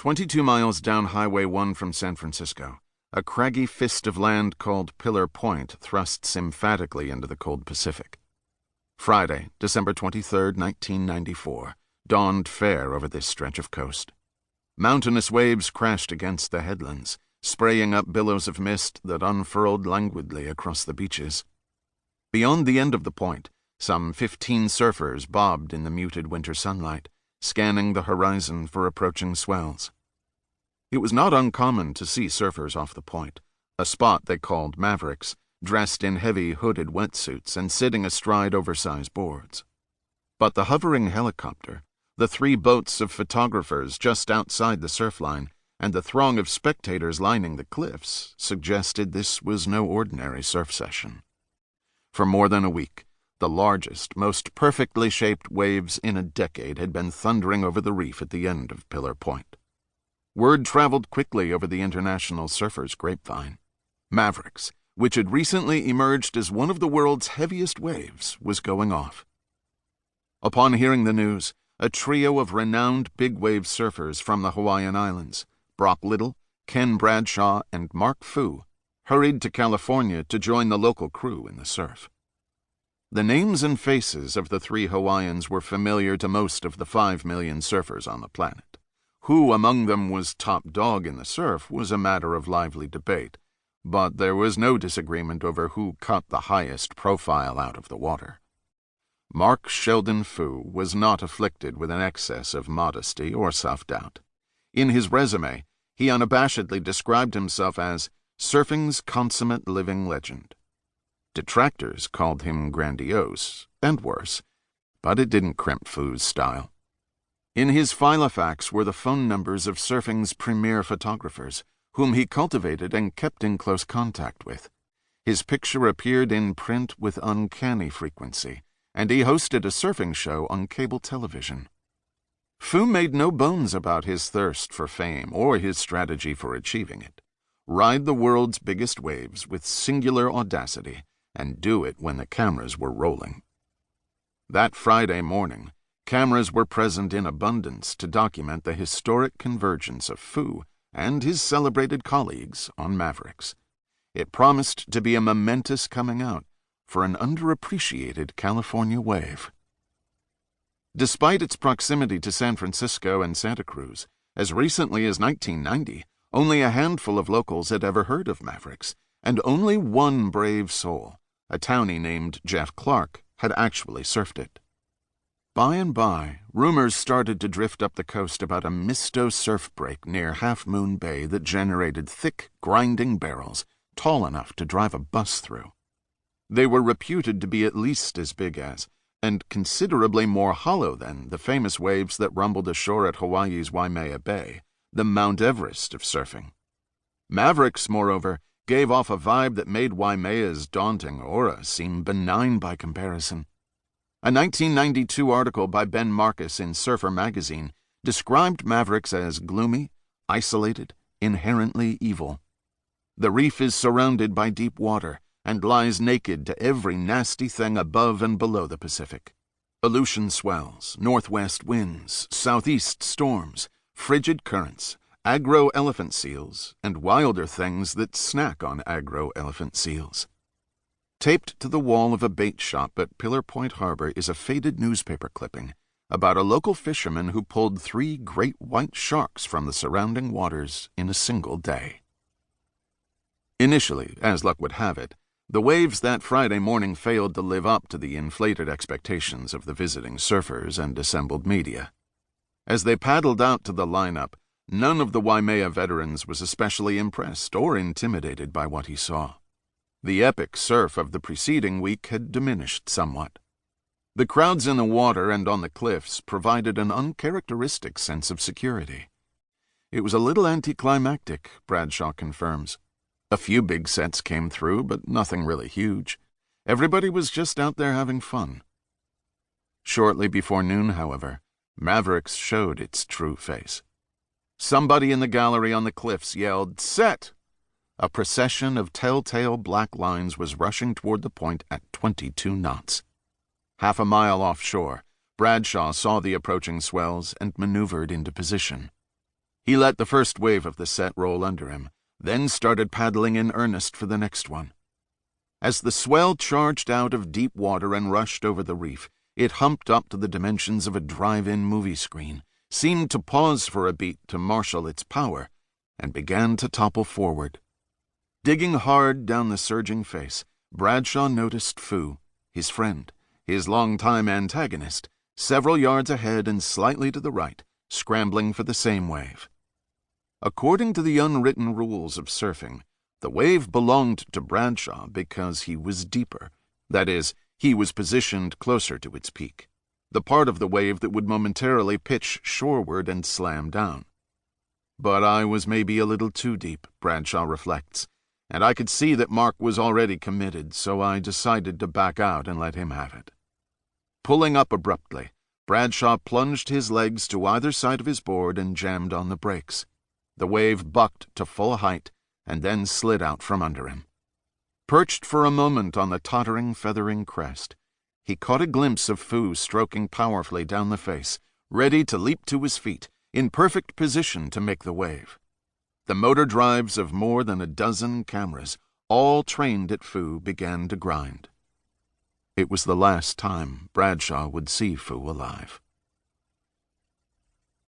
22 miles down Highway 1 from San Francisco, a craggy fist of land called Pillar Point thrusts emphatically into the cold Pacific. Friday, December 23, 1994, dawned fair over this stretch of coast. Mountainous waves crashed against the headlands, spraying up billows of mist that unfurled languidly across the beaches. Beyond the end of the point, some 15 surfers bobbed in the muted winter sunlight, scanning the horizon for approaching swells. It was not uncommon to see surfers off the point, a spot they called Mavericks, dressed in heavy hooded wetsuits and sitting astride oversized boards. But the hovering helicopter, the 3 boats of photographers just outside the surf line, and the throng of spectators lining the cliffs suggested this was no ordinary surf session. For more than a week, the largest, most perfectly shaped waves in a decade had been thundering over the reef at the end of Pillar Point. Word traveled quickly over the international surfers' grapevine. Mavericks, which had recently emerged as one of the world's heaviest waves, was going off. Upon hearing the news, a trio of renowned big-wave surfers from the Hawaiian Islands, Brock Little, Ken Bradshaw, and Mark Foo, hurried to California to join the local crew in the surf. The names and faces of the 3 Hawaiians were familiar to most of the 5 million surfers on the planet. Who among them was top dog in the surf was a matter of lively debate, but there was no disagreement over who cut the highest profile out of the water. Mark Sheldon Foo was not afflicted with an excess of modesty or self-doubt. In his resume, he unabashedly described himself as surfing's consummate living legend. Detractors called him grandiose, and worse, but it didn't crimp Foo's style. In his filofax were the phone numbers of surfing's premier photographers, whom he cultivated and kept in close contact with. His picture appeared in print with uncanny frequency, and he hosted a surfing show on cable television. Foo made no bones about his thirst for fame or his strategy for achieving it. Ride the world's biggest waves with singular audacity, and do it when the cameras were rolling. That Friday morning, cameras were present in abundance to document the historic convergence of Foo and his celebrated colleagues on Mavericks. It promised to be a momentous coming out for an underappreciated California wave. Despite its proximity to San Francisco and Santa Cruz, as recently as 1990, only a handful of locals had ever heard of Mavericks, and only one brave soul, a townie named Jeff Clark, had actually surfed it. By and by, rumors started to drift up the coast about a misto surf break near Half Moon Bay that generated thick, grinding barrels, tall enough to drive a bus through. They were reputed to be at least as big as, and considerably more hollow than, the famous waves that rumbled ashore at Hawaii's Waimea Bay, the Mount Everest of surfing. Mavericks, moreover, gave off a vibe that made Waimea's daunting aura seem benign by comparison. A 1992 article by Ben Marcus in Surfer magazine described Mavericks as gloomy, isolated, inherently evil. The reef is surrounded by deep water and lies naked to every nasty thing above and below the Pacific. Aleutian swells, northwest winds, southeast storms, frigid currents, agro-elephant seals, and wilder things that snack on agro-elephant seals. Taped to the wall of a bait shop at Pillar Point Harbor is a faded newspaper clipping about a local fisherman who pulled 3 great white sharks from the surrounding waters in a single day. Initially, as luck would have it, the waves that Friday morning failed to live up to the inflated expectations of the visiting surfers and assembled media. As they paddled out to the lineup, none of the Waimea veterans was especially impressed or intimidated by what he saw. The epic surf of the preceding week had diminished somewhat. The crowds in the water and on the cliffs provided an uncharacteristic sense of security. It was a little anticlimactic, Bradshaw confirms. A few big sets came through, but nothing really huge. Everybody was just out there having fun. Shortly before noon, however, Mavericks showed its true face. Somebody in the gallery on the cliffs yelled, "Set!" A procession of telltale black lines was rushing toward the point at 22 knots. Half a mile offshore, Bradshaw saw the approaching swells and maneuvered into position. He let the first wave of the set roll under him, then started paddling in earnest for the next one. As the swell charged out of deep water and rushed over the reef, it humped up to the dimensions of a drive-in movie screen, seemed to pause for a beat to marshal its power, and began to topple forward. Digging hard down the surging face, Bradshaw noticed Foo, his friend, his longtime antagonist, several yards ahead and slightly to the right, scrambling for the same wave. According to the unwritten rules of surfing, the wave belonged to Bradshaw because he was deeper. That is, he was positioned closer to its peak, the part of the wave that would momentarily pitch shoreward and slam down. But I was maybe a little too deep, Bradshaw reflects, and I could see that Mark was already committed, so I decided to back out and let him have it. Pulling up abruptly, Bradshaw plunged his legs to either side of his board and jammed on the brakes. The wave bucked to full height and then slid out from under him. Perched for a moment on the tottering, feathering crest, he caught a glimpse of Foo stroking powerfully down the face, ready to leap to his feet, in perfect position to make the wave. The motor drives of more than a dozen cameras, all trained at Foo, began to grind. It was the last time Bradshaw would see Foo alive.